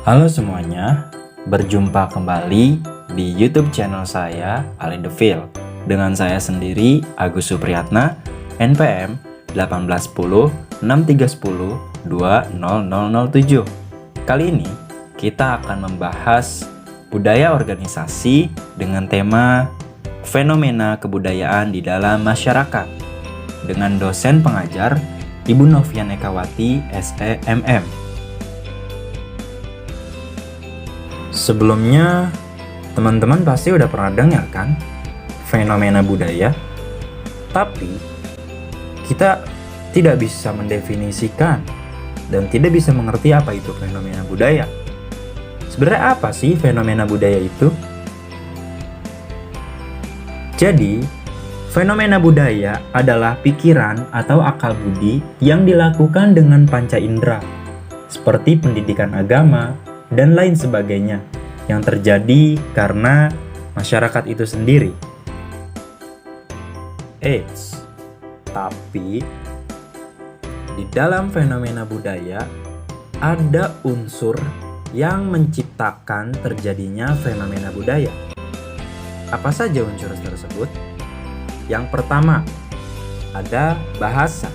Halo semuanya, berjumpa kembali di YouTube channel saya, Ali The Feel. Dengan saya sendiri, Agus Supriyatna, NPM 1810 6310 20007. Kali ini kita akan membahas budaya organisasi dengan tema fenomena kebudayaan di dalam masyarakat dengan dosen pengajar Ibu Novian Ekawati, SEMM. Sebelumnya, teman-teman pasti udah pernah dengar kan fenomena budaya? Tapi, kita tidak bisa mendefinisikan dan tidak bisa mengerti apa itu fenomena budaya. Sebenarnya apa sih fenomena budaya itu? Jadi, fenomena budaya adalah pikiran atau akal budi yang dilakukan dengan panca indera, seperti pendidikan agama dan lain sebagainya, yang terjadi karena masyarakat itu sendiri. Tapi di dalam fenomena budaya ada unsur yang menciptakan terjadinya fenomena budaya. Apa saja unsur tersebut? Yang pertama, ada bahasa.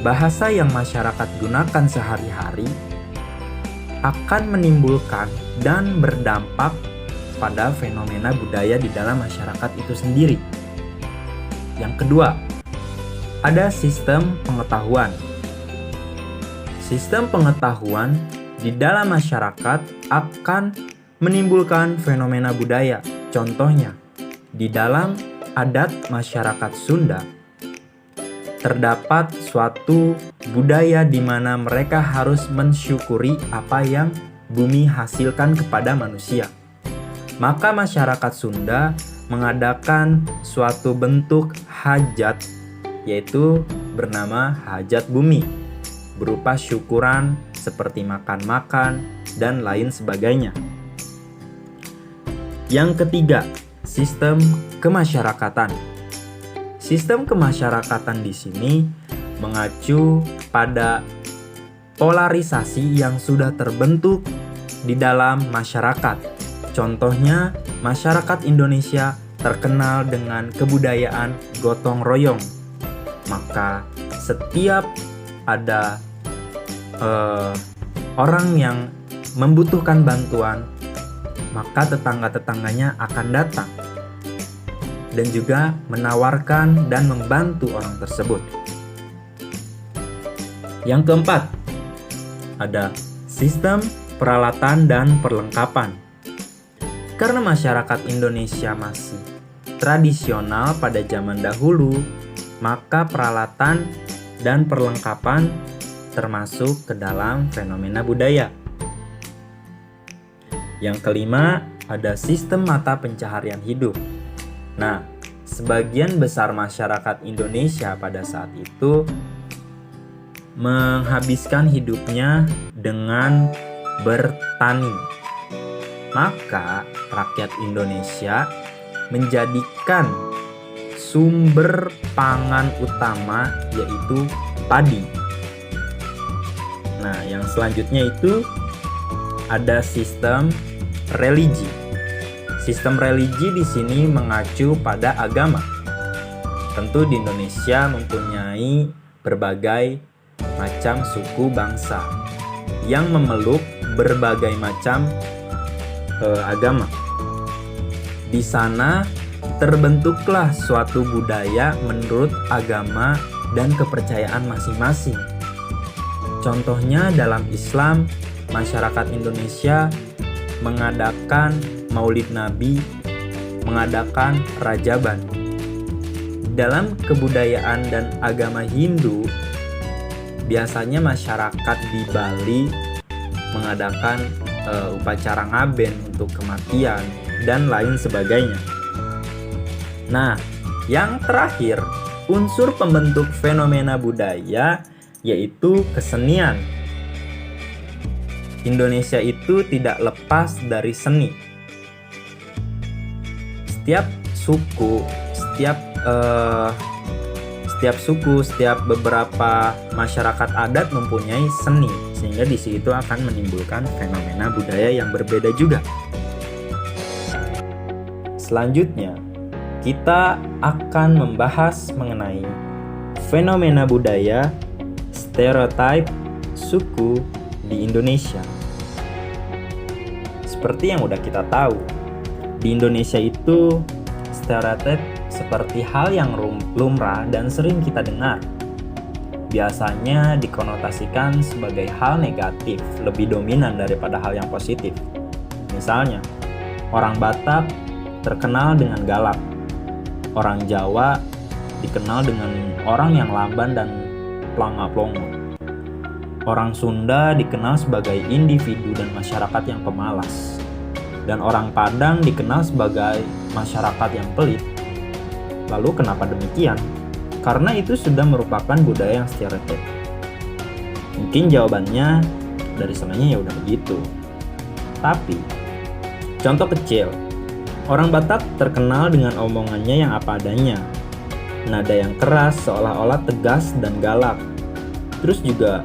Bahasa yang masyarakat gunakan sehari-hari akan menimbulkan dan berdampak pada fenomena budaya di dalam masyarakat itu sendiri. Yang kedua, ada sistem pengetahuan. Sistem pengetahuan di dalam masyarakat akan menimbulkan fenomena budaya. Contohnya, di dalam adat masyarakat Sunda terdapat suatu budaya di mana mereka harus mensyukuri apa yang bumi hasilkan kepada manusia. Maka masyarakat Sunda mengadakan suatu bentuk hajat, yaitu bernama hajat bumi, berupa syukuran seperti makan-makan dan lain sebagainya. Yang ketiga, sistem kemasyarakatan. Sistem kemasyarakatan di sini mengacu pada polarisasi yang sudah terbentuk di dalam masyarakat. Contohnya, masyarakat Indonesia terkenal dengan kebudayaan gotong royong. Maka setiap ada orang yang membutuhkan bantuan, maka tetangga-tetangganya akan datang dan juga menawarkan dan membantu orang tersebut. Yang keempat, ada sistem peralatan dan perlengkapan. Karena masyarakat Indonesia masih tradisional pada zaman dahulu, maka peralatan dan perlengkapan termasuk ke dalam fenomena budaya. Yang kelima, ada sistem mata pencaharian hidup. Nah, sebagian besar masyarakat Indonesia pada saat itu menghabiskan hidupnya dengan bertani. Maka rakyat Indonesia menjadikan sumber pangan utama yaitu padi. Nah, yang selanjutnya itu ada sistem religi. Sistem religi di sini mengacu pada agama. Tentu di Indonesia mempunyai berbagai macam suku bangsa yang memeluk berbagai macam agama. Di sana terbentuklah suatu budaya menurut agama dan kepercayaan masing-masing. Contohnya dalam Islam, masyarakat Indonesia mengadakan Maulid Nabi, mengadakan Rajaban. Dalam kebudayaan dan agama Hindu, biasanya masyarakat di Bali mengadakan upacara ngaben untuk kematian dan lain sebagainya. Nah, yang terakhir, unsur pembentuk fenomena budaya yaitu kesenian. Indonesia itu tidak lepas dari seni. Setiap suku, setiap beberapa masyarakat adat mempunyai seni. sehingga di situ akan menimbulkan fenomena budaya yang berbeda juga. Selanjutnya, kita akan membahas mengenai fenomena budaya, stereotip, suku di Indonesia. Seperti yang udah kita tahu, di Indonesia itu stereotip seperti hal yang lumrah dan sering kita dengar. Biasanya dikonotasikan sebagai hal negatif, lebih dominan daripada hal yang positif. Misalnya, orang Batak terkenal dengan galak, orang Jawa dikenal dengan orang yang lamban dan planga-plongo. Orang Sunda dikenal sebagai individu dan masyarakat yang pemalas. Dan orang Padang dikenal sebagai masyarakat yang pelit. Lalu kenapa demikian? Karena itu sudah merupakan budaya yang stereotip. Mungkin jawabannya dari sananya ya udah begitu. Tapi, contoh kecil. Orang Batak terkenal dengan omongannya yang apa adanya. Nada yang keras seolah-olah tegas dan galak. Terus juga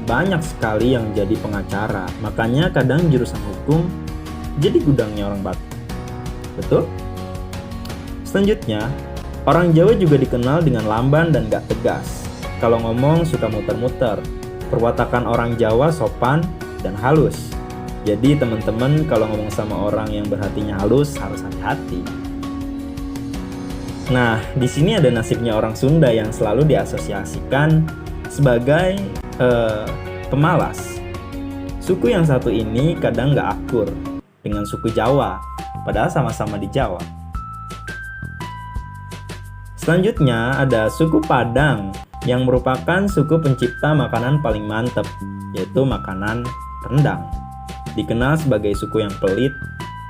banyak sekali yang jadi pengacara, makanya kadang jurusan hukum jadi gudangnya orang Batak. Betul? Selanjutnya, orang Jawa juga dikenal dengan lamban dan gak tegas. Kalau ngomong suka muter-muter. Perwatakan orang Jawa sopan dan halus. Jadi teman-teman kalau ngomong sama orang yang berhatinya halus harus hati-hati. Nah, di sini ada nasibnya orang Sunda yang selalu diasosiasikan sebagai pemalas. Suku yang satu ini kadang gak akur dengan suku Jawa, padahal sama-sama di Jawa. Selanjutnya ada suku Padang yang merupakan suku pencipta makanan paling mantep, yaitu makanan rendang. Dikenal sebagai suku yang pelit.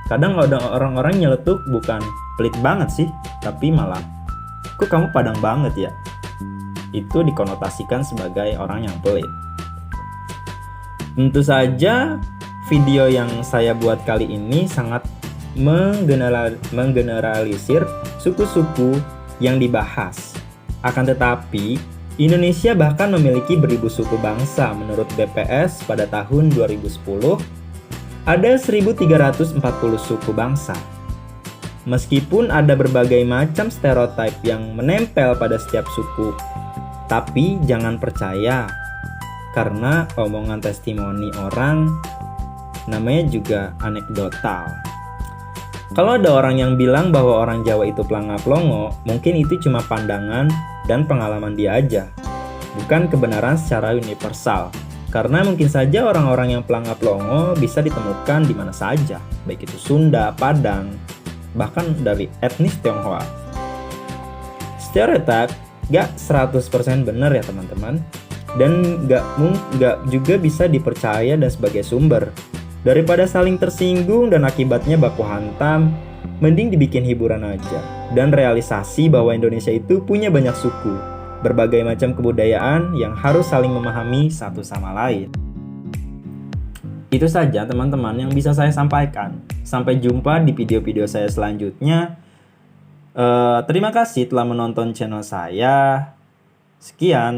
Kadang ada orang-orang nyeletuk bukan pelit banget sih, tapi malah, kok kamu Padang banget ya? Itu dikonotasikan sebagai orang yang pelit. Tentu saja video yang saya buat kali ini sangat menggeneralisir suku-suku yang dibahas. Akan tetapi, Indonesia bahkan memiliki beribu suku bangsa. Menurut BPS pada tahun 2010, ada 1.340 suku bangsa. Meskipun ada berbagai macam stereotip yang menempel pada setiap suku, tapi jangan percaya, karena omongan testimoni orang namanya juga anekdotal. Kalau ada orang yang bilang bahwa orang Jawa itu planga-plongo, mungkin itu cuma pandangan dan pengalaman dia aja, bukan kebenaran secara universal. Karena mungkin saja orang-orang yang planga-plongo bisa ditemukan di mana saja, baik itu Sunda, Padang, bahkan dari etnis Tionghoa. Stereotip gak 100% benar ya teman-teman, dan gak juga bisa dipercaya dan sebagai sumber. Daripada saling tersinggung dan akibatnya baku hantam, mending dibikin hiburan aja dan realisasi bahwa Indonesia itu punya banyak suku, berbagai macam kebudayaan yang harus saling memahami satu sama lain. Itu saja teman-teman yang bisa saya sampaikan. Sampai jumpa di video-video saya selanjutnya. Terima kasih telah menonton channel saya. Sekian.